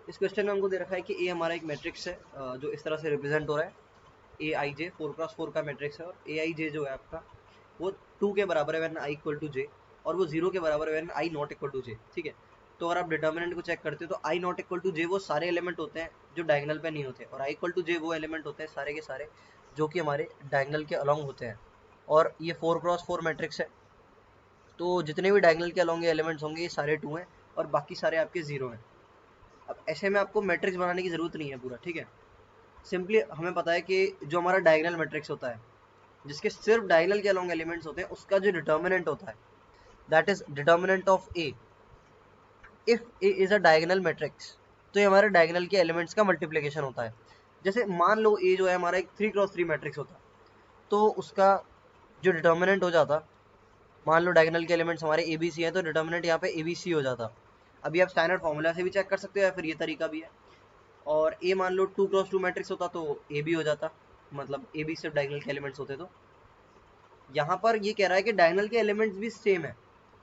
इस क्वेश्चन में हमको दे रखा है कि ए हमारा एक मैट्रिक्स है जो इस तरह से रिप्रेजेंट हो रहा है, ए आई जे 4x4 का मैट्रिक्स है, और ए आई जे जो है आपका वो 2 के बराबर है when i equal to j, और वो 0 के बराबर है when i not equal to j. ठीक है, तो अगर आप डिटर्मिनेंट को चेक करते हो तो आई नॉट इक्वल टू जे वो सारे एलिमेंट होते हैं जो डायगोनल पे नहीं होते, और आई इक्वल टू जे वो एलिमेंट होते हैं सारे के सारे जो कि हमारे डायगोनल के अलॉन्ग होते हैं। और ये 4x4 मैट्रिक्स है, तो जितने भी डायगोनल के अलॉन्ग एलिमेंट्स होंगे ये सारे 2 हैं और बाकी सारे आपके 0 हैं। अब ऐसे में आपको मैट्रिक्स बनाने की ज़रूरत नहीं है पूरा, ठीक है। सिंपली हमें पता है कि जो हमारा डायगोनल मैट्रिक्स होता है जिसके सिर्फ डायगोनल के अलॉन्ग एलिमेंट्स होते हैं उसका जो डिटर्मिनेंट होता है that is determinant of A. If A is a diagonal matrix तो ये हमारे डायगोनल के एलिमेंट्स का मल्टीप्लिकेशन होता है। जैसे मान लो ए जो है हमारा एक 3x3 मैट्रिक्स होता है, तो उसका जो डिटर्मिनेंट हो जाता, मान लो डायगोनल के एलिमेंट्स हमारे ए बी सी है तो डिटर्मिनेंट यहाँ पे ए बी सी हो जाता। अभी आप स्टैंडर्ड फॉर्मूला से भी चेक कर सकते हो या फिर ये तरीका भी है। और ए मान लो 2x2 मैट्रिक्स होता तो ए बी हो जाता, मतलब ए बी सिर्फ डायगोनल के एलिमेंट्स होते। तो यहाँ पर ये कह रहा है कि डायगोनल के एलिमेंट्स भी सेम है,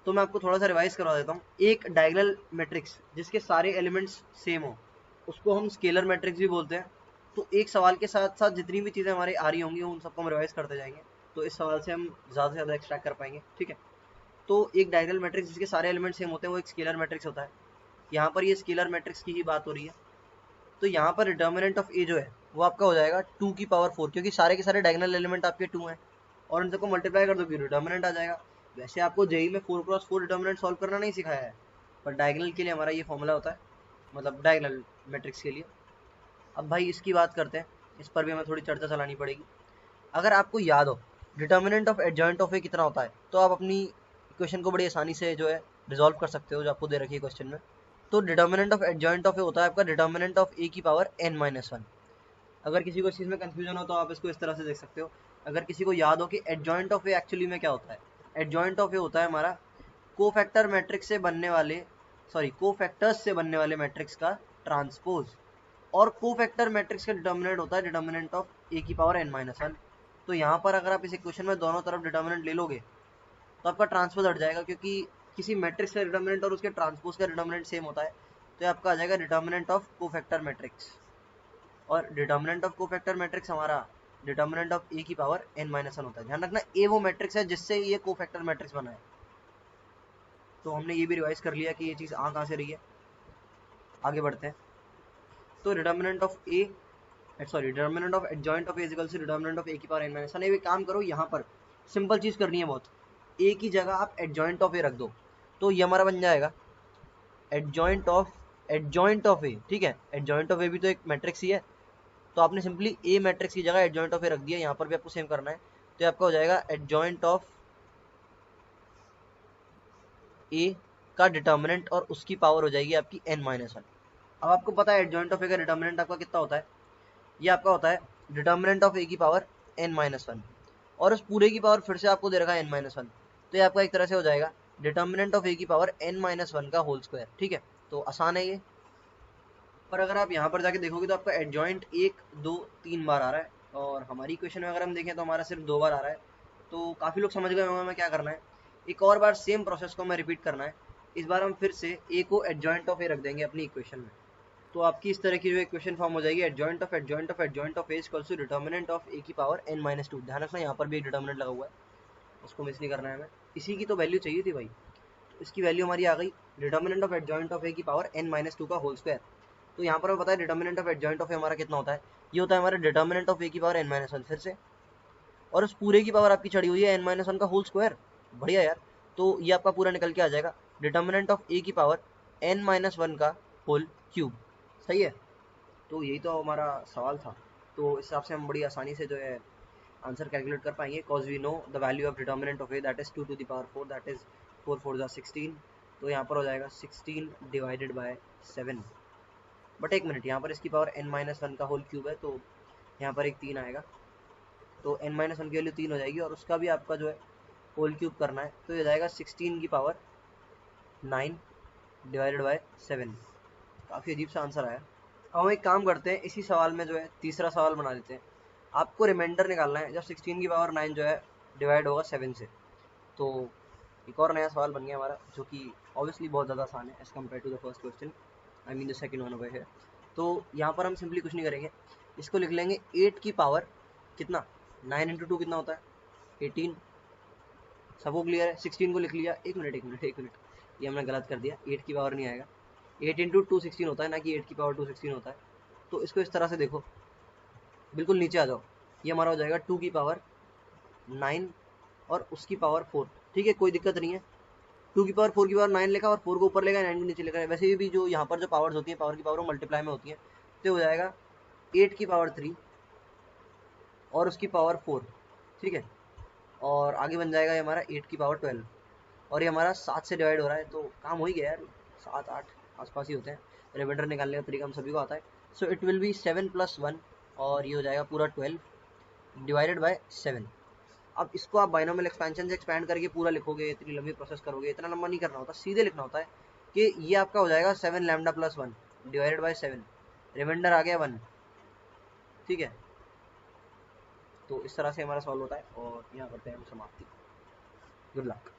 तो मैं आपको थोड़ा सा रिवाइज करवा देता हूँ। एक डायगोनल मैट्रिक्स जिसके सारे एलिमेंट्स सेम हो उसको हम स्केलर मैट्रिक्स भी बोलते हैं। तो एक सवाल के साथ साथ जितनी भी चीज़ें हमारी आ रही होंगी उन सबको हम रिवाइज करते जाएंगे, तो इस सवाल से हम ज़्यादा से ज़्यादा एक्सट्रैक्ट कर पाएंगे, ठीक है। तो एक डायगोनल मैट्रिक्स जिसके सारे एलिमेंट सेम होते हैं वो एक स्केलर मैट्रिक्स होता है। यहाँ पर ये स्केलर मैट्रिक्स की ही बात हो रही है। तो यहाँ पर डिटर्मिनेंट ऑफ ए जो है वो आपका हो जाएगा 2 की पावर 4, क्योंकि सारे के सारे डायगोनल एलिमेंट आपके 2 हैं और इन सबको मल्टीप्लाई कर दोगे डिटर्मिनेंट आ जाएगा। वैसे आपको जेई में 4x4 डिटर्मिनेंट सॉल्व करना नहीं सिखाया है, पर डायगोनल के लिए हमारा ये फॉर्मूला होता है, मतलब डायगोनल मैट्रिक्स के लिए। अब भाई इसकी बात करते हैं, इस पर भी हमें थोड़ी चर्चा चलानी पड़ेगी। अगर आपको याद हो डिटर्मिनेंट ऑफ एडजॉइंट ऑफ ए कितना होता है तो आप अपनी इक्वेशन को बड़ी आसानी से जो है रिजॉल्व कर सकते हो जो आपको दे रखी है क्वेश्चन में। तो डिटर्मिनेंट ऑफ एडजॉइंट ऑफ ए होता है आपका डिटर्मिनेंट ऑफ ए की पावर n-1। अगर किसी को इस चीज़ में कंफ्यूजन हो तो आप इसको इस तरह से देख सकते हो। अगर किसी को याद हो कि एडजॉइंट ऑफ ए एक्चुअली में क्या होता है, एडजॉइंट ऑफ ए होता है हमारा कोफैक्टर मैट्रिक्स से बनने वाले, सॉरी कोफैक्टर्स से बनने वाले मैट्रिक्स का ट्रांसपोज, और कोफैक्टर मैट्रिक्स का डिटर्मिनेंट होता है डिटर्मिनेंट ऑफ ए की पावर n-1। तो यहाँ पर अगर आप इस इक्वेशन में दोनों तरफ डिटर्मिनेंट ले लोगे तो आपका ट्रांसपोज हट जाएगा, क्योंकि किसी मैट्रिक्स का डिटर्मिनेंट और उसके ट्रांसपोज का डिटर्मिनेंट सेम होता है, तो ये आपका आ जाएगा डिटर्मिनेंट ऑफ कोफैक्टर मैट्रिक्स। और डिटर्मिनेंट ऑफ कोफैक्टर मैट्रिक्स हमारा डिटर्मिनेंट ऑफ ए की पावर n-1 होता है। ध्यान रखना ए वो मैट्रिक्स है जिससे ये कोफैक्टर मैट्रिक्स बना है। तो हमने ये भी रिवाइज कर लिया कि ये चीज़ आ कहाँ से रही है। आगे बढ़ते हैं। तो determinant of A, sorry determinant of adjoint of A is equal to determinant of A की पावर n-1। एक काम करो, यहाँ पर सिंपल चीज़ करनी है बहुत, ए की जगह आप एडजॉइंट ऑफ ए रख दो, तो ये हमारा बन जाएगा एडजॉइंट ऑफ ए। ठीक है, एडजॉइंट ऑफ ए भी तो एक मैट्रिक्स ही है, तो आपने सिंपली ए मैट्रिक्स की जगह एडजॉइंट ऑफ ए रख दिया। यहाँ पर भी आपको सेम करना है, तो आपका हो जाएगा एडजॉइंट ऑफ ए का डिटर्मिनेंट और उसकी पावर हो जाएगी आपकी n-1। अब आपको पता है एडजॉइंट ऑफ ए का डिटर्मिनेंट आपका कितना होता है, ये आपका होता है डिटर्मिनेंट ऑफ ए की पावर n-1, और उस पूरे की पावर फिर से आपको दे रखा है n-1, तो ये आपका एक तरह से हो जाएगा डिटर्मिनेंट ऑफ ए की पावर n-1 का होल स्क्वायर। ठीक है, तो आसान है ये। पर अगर आप यहाँ पर जाके देखोगे तो आपका एडजॉइंट 1 2 3 बार आ रहा है, और हमारी इक्वेशन में अगर हम देखें तो हमारा सिर्फ 2 बार आ रहा है। तो काफ़ी लोग समझ गए होंगे हमें क्या करना है। एक और बार सेम प्रोसेस को हमें रिपीट करना है। इस बार हम फिर से ए को एडजॉइंट ऑफ ए रख देंगे अपनी इक्वेशन में, तो आपकी इस तरह की जो इक्वेशन फॉर्म हो जाएगी adjoint of adjoint of adjoint of A equals to determinant of A की पावर n-2। ध्यान रखना यहाँ पर भी एक डिटर्मिनेंट लगा हुआ है, उसको मिस नहीं करना है हमें। इसी की तो वैल्यू चाहिए थी भाई, तो इसकी वैल्यू हमारी आ गई determinant of adjoint of A की पावर n-2 का होल स्क्वायर। तो यहाँ पर हमें पता है डिटर्मिनेंट ऑफ एडजॉइंट ऑफ ए हमारा कितना होता है, ये होता है हमारा डिटर्मिनेंट ऑफ ए की पावर n-1 फिर से, और उस पूरे की पावर आपकी चढ़ी हुई है n-1 का होल स्क्वायर। बढ़िया यार, तो ये आपका पूरा निकल के आ जाएगा डिटर्मिनेंट ऑफ ए की पावर n-1 का होल क्यूब। सही है, तो यही तो हमारा सवाल था। तो इस हिसाब से हम बड़ी आसानी से जो है आंसर कैलकुलेट कर पाएंगे, cause we know the value of determinant of A that is 2 to the power 4, that is 4 4 जा 16। तो यहाँ पर हो जाएगा 16 डिवाइडेड बाय 7। बट एक मिनट, यहाँ पर इसकी पावर n-1 का होल क्यूब है, तो यहाँ पर एक 3 आएगा, तो n-1 की वैल्यू 3 हो जाएगी, और उसका भी आपका जो है होल क्यूब करना है, तो ये जाएगा 16 की पावर 9 डिवाइडेड बाय 7। काफ़ी अजीब सा आंसर आया। अब हम एक काम करते हैं, इसी सवाल में जो है तीसरा सवाल बना लेते हैं। आपको रिमाइंडर निकालना है जब 16 की पावर 9 जो है डिवाइड होगा 7 से। तो एक और नया सवाल बन गया हमारा, जो कि ऑब्वियसली बहुत ज़्यादा आसान है as compare to the first question. I mean the second one over here. तो यहाँ पर हम सिंपली कुछ नहीं करेंगे, इसको लिख लेंगे 8 की पावर कितना, 9 इंटू 2 कितना होता है 18। सबको क्लियर है? 16 को लिख लिया, एक मिनट, ये हमने गलत कर दिया, 8 की पावर नहीं आएगा, 8 इंटू 2 16 होता है, ना कि 8 की पावर 2 16 होता है। तो इसको इस तरह से देखो, बिल्कुल नीचे आ जाओ, ये हमारा हो जाएगा 2 की पावर 9 और उसकी पावर 4। ठीक है, कोई दिक्कत नहीं है। 2 की पावर 4 की पावर 9 लिखा और 4 को ऊपर लेगा, 9 को नीचे लिखा है। वैसे भी जो यहाँ पर जो पावर्स होती है, पावर की पावर वो मल्टीप्लाई में होती है, तो हो जाएगा 8 की पावर 3 और उसकी पावर 4। ठीक है, और आगे बन जाएगा ये हमारा 8 की पावर 12, और ये हमारा 7 से डिवाइड हो रहा है, तो काम हो ही गया यार, 7 8 आसपास ही होते हैं। रिमाइंडर निकालने का तरीका हम सभी को आता है। सो इट विल बी 7 + 1 और ये हो जाएगा पूरा 12 डिवाइडेड बाय 7। अब इसको आप बाइनोमियल एक्सपेंशन से एक्सपेंड करके पूरा लिखोगे, इतनी लंबी प्रोसेस करोगे, इतना लंबा नहीं करना होता, सीधे लिखना होता है कि ये आपका हो जाएगा 7 लैम्डा + 1 डिवाइडेड बाय 7, रिमाइंडर आ गया 1। ठीक है, तो इस तरह से हमारा सॉल्व होता है और यहाँ करते हैं हम समाप्ति। Good luck.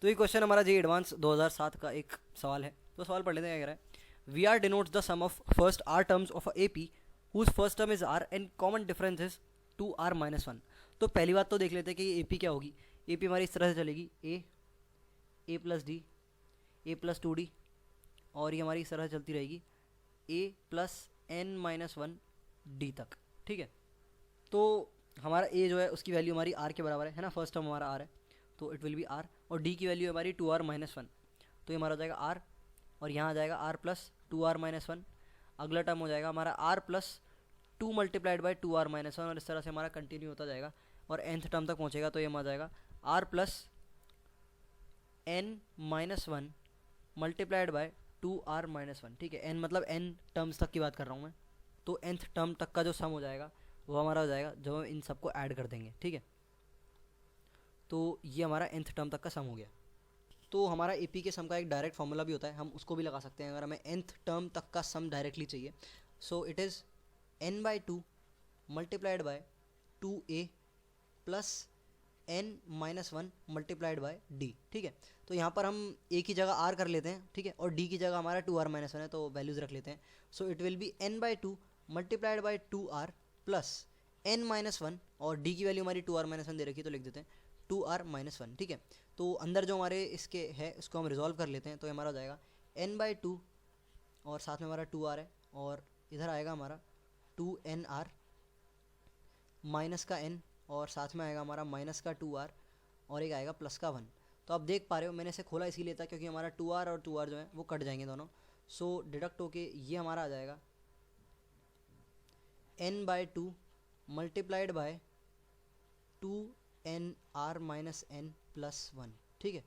तो ये क्वेश्चन हमारा जी एडवांस 2007 का एक सवाल है। तो सवाल पढ़ लेते हैं, क्या कह रहा है। We are denotes the sum of first R terms of A P whose first term is R and common difference is 2r-1। तो पहली बात तो देख लेते हैं कि ए पी क्या होगी। ए पी हमारी इस तरह से चलेगी, ए प्लस डी, ए प्लस 2d, और ये हमारी इस तरह से चलती रहेगी ए प्लस n-1 डी तक। ठीक है, तो हमारा ए जो है उसकी वैल्यू हमारी आर के बराबर है ना, फर्स्ट टर्म हमारा आर है, तो इट विल बी आर, और डी की वैल्यू हमारी 2r-1, तो ये हमारा हो जाएगा आर, और यहाँ आ जाएगा आर प्लस 2r-1। अगला टर्म हो जाएगा हमारा are plus 2 multiplied by 2r-1, और इस तरह से हमारा कंटिन्यू होता जाएगा और nth टर्म तक पहुँचेगा, तो ये आ जाएगा are plus n-1 multiplied by 2r-1। ठीक है, n मतलब n टर्म्स तक की बात कर रहा हूँ मैं, तो nth टर्म तक का जो सम हो जाएगा वो हमारा हो जाएगा जो इन सबको ऐड कर देंगे। ठीक है, तो ये हमारा nth टर्म तक का सम हो गया। तो हमारा AP के सम का एक डायरेक्ट फॉर्मूला भी होता है, हम उसको भी लगा सकते हैं अगर हमें nth टर्म तक का सम डायरेक्टली चाहिए। So it is n/2 multiplied by 2a plus n-1 multiplied by d। ठीक है, तो यहाँ पर हम a की जगह r कर लेते हैं, ठीक है, और d की जगह हमारा 2r-1 है, तो वैल्यूज़ रख लेते हैं। सो it will B n/2 multiplied by 2r plus n-1, और d की वैल्यू हमारी 2r-1 दे रखी है, तो लिख देते हैं 2r-1। ठीक है, तो अंदर जो हमारे इसके है इसको हम रिजॉल्व कर लेते हैं, तो हमारा हो जाएगा n/2 और साथ में हमारा 2r है, और इधर आएगा हमारा 2nr माइनस का n, और साथ में आएगा हमारा माइनस का 2r, और एक आएगा प्लस का 1। तो आप देख पा रहे हो मैंने इसे खोला इसीलिए था क्योंकि हमारा 2r और 2r जो है वो कट जाएंगे दोनों। सो डिडक्ट होके ये हमारा आ जाएगा n/2 multiplied by 2nr-n plus 1। ठीक है,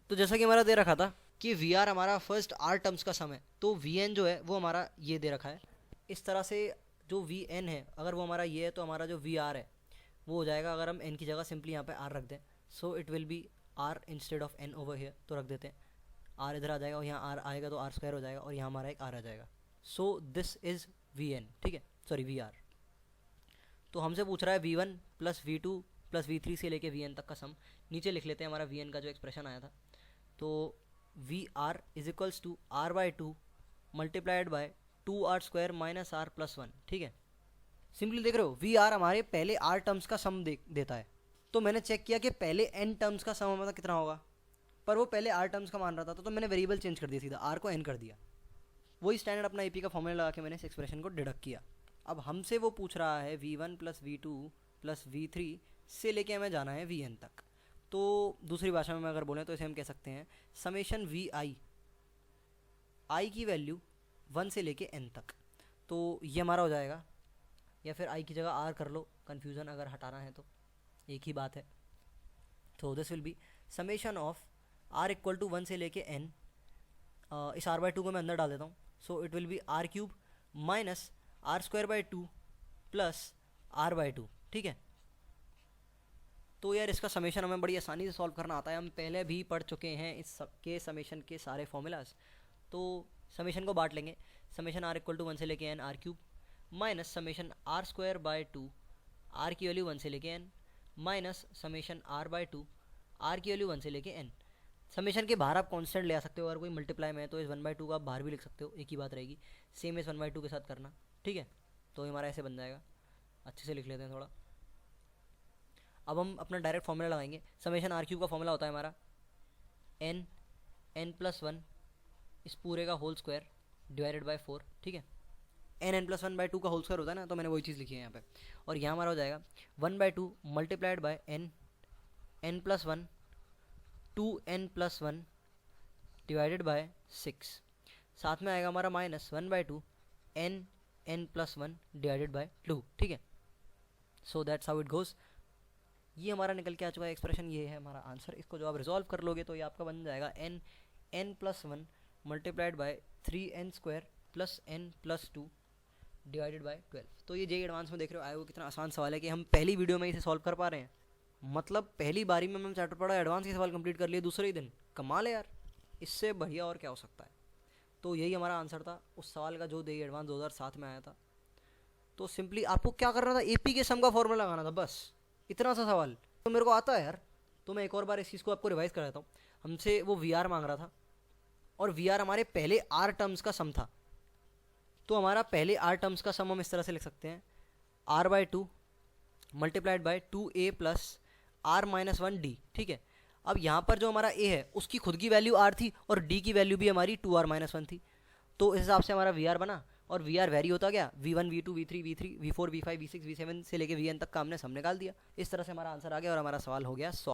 तो जैसा कि हमारा दे रखा था कि वी आर हमारा फर्स्ट आर टर्म्स का सम है, तो वी एन जो है वो हमारा ये दे रखा है। इस तरह से जो वी एन है अगर वो हमारा ये है, तो हमारा जो वी आर है वो हो जाएगा, अगर हम एन की जगह सिंपली यहाँ पे आर रख दें, so it will be R instead of N over here, तो रख देते हैं आर इधर आ जाएगा, और यहाँ आर आएगा तो आर स्क्वायर हो जाएगा, और यहाँ हमारा एक आर आ जाएगा। So this is V N. ठीक है, सॉरी वी आर। तो हमसे पूछ रहा है v1 plus v2 plus v3 से लेके vn तक का सम। नीचे लिख लेते हैं हमारा vn का जो एक्सप्रेशन आया था, तो V R is equals to r/2 multiplied by 2r² minus r plus 1। ठीक है, सिंपली देख रहे हो वी आर हमारे पहले r टर्म्स का सम देता है, तो मैंने चेक किया कि पहले n टर्म्स का सम हमारा कितना होगा, पर वो पहले r टर्म्स का मान रहा था, तो मैंने वेरिएबल चेंज कर दिया, सीधा r को n कर दिया, वही स्टैंडर्ड अपना AP का फॉर्मूला लगा के मैंने इस एक्सप्रेशन को डिडक्ट किया। अब हमसे वो पूछ रहा है v1 plus v2 plus v3 से लेके हमें जाना है vn तक। तो दूसरी भाषा में अगर बोलें तो इसे हम कह सकते हैं समेशन vi, i की वैल्यू 1 से लेके n तक। तो ये हमारा हो जाएगा, या फिर i की जगह r कर लो, कन्फ्यूज़न अगर हटाना है तो एक ही बात है। तो this will be summation of r equal to 1 से लेके n, इस r/2 को मैं अंदर डाल देता हूँ, सो it will B r³ minus r² plus r/2। ठीक है, तो यार इसका समेशन हमें बड़ी आसानी से सॉल्व करना आता है, हम पहले भी पढ़ चुके हैं इस सब के समेशन के सारे फॉर्मूलाज। तो समेशन को बांट लेंगे, समेशन r इक्वल टू 1 से लेके n r³ minus summation r²/2 r की वैल्यू 1 से लेके n minus summation r/2 r की वैल्यू 1 से लेके n। समेशन के बाहर आप कांस्टेंट ले आ सकते हो, अगर कोई मल्टीप्लाई में है तो इस 1/2 का आप बाहर भी लिख सकते हो, एक ही बात रहेगी, सेम इस 1/2 के साथ करना, ठीक है। तो ये हमारा ऐसे बन जाएगा, अच्छे से लिख लेते हैं थोड़ा। अब हम अपना डायरेक्ट फॉर्मूला लगाएंगे। समेशन आर क्यूब का फॉर्मूला होता है हमारा n+1 इस पूरे का होल स्क्वायर डिवाइडेड बाय 4, ठीक है। n+1/2 का होल स्क्वायर होता है ना, तो मैंने वही चीज़ लिखी है यहाँ पे। और यहाँ हमारा हो जाएगा 1/2 multiplied by n+1 2n+1 divided by 6, साथ में आएगा हमारा -1/2 n+1 डिवाइडेड बाय 2, ठीक है। So that's how it goes. ये हमारा निकल के आ चुका है एक्सप्रेशन, ये है हमारा आंसर। इसको जो आप रिजॉल्व कर लोगे तो ये आपका बन जाएगा n+1 multiplied by 3n² plus n+2 divided by 12। तो ये जेईई एडवांस में देख रहे हो आए वो कितना आसान सवाल है कि हम पहली वीडियो में इसे सॉल्व कर पा रहे हैं। मतलब पहली बारी में हम चैप्टर पढ़ा, एडवांस के सवाल कंप्लीट कर लिए दूसरे ही दिन। कमाल है यार, इससे बढ़िया और क्या हो सकता है। तो यही हमारा आंसर था उस सवाल का जो जेईई एडवांस 2007 में आया था। तो सिंपली आपको क्या करना था, एपी के सम का फॉर्मूला लगाना था, बस इतना सा सवाल। तो मेरे को आता है यार, तो मैं एक और बार इस चीज़ को आपको रिवाइज कर देता हूँ। हमसे वो वी आर मांग रहा था और वी आर हमारे पहले आर टर्म्स का सम था। तो हमारा पहले आर टर्म्स का सम हम इस तरह से लिख सकते हैं, r/2 multiplied bye 2a plus r-1d, ठीक है। अब यहाँ पर जो हमारा a है उसकी खुद की वैल्यू r थी और d की वैल्यू भी हमारी 2r-1 थी। तो इस हिसाब से हमारा वी आर बना और वी आर वेरी होता गया, v1 v2 v3 v4 v5 v6 v7 से लेके vn तक का हमने सम निकाल दिया। इस तरह से हमारा आंसर आ गया और हमारा सवाल हो गया 100।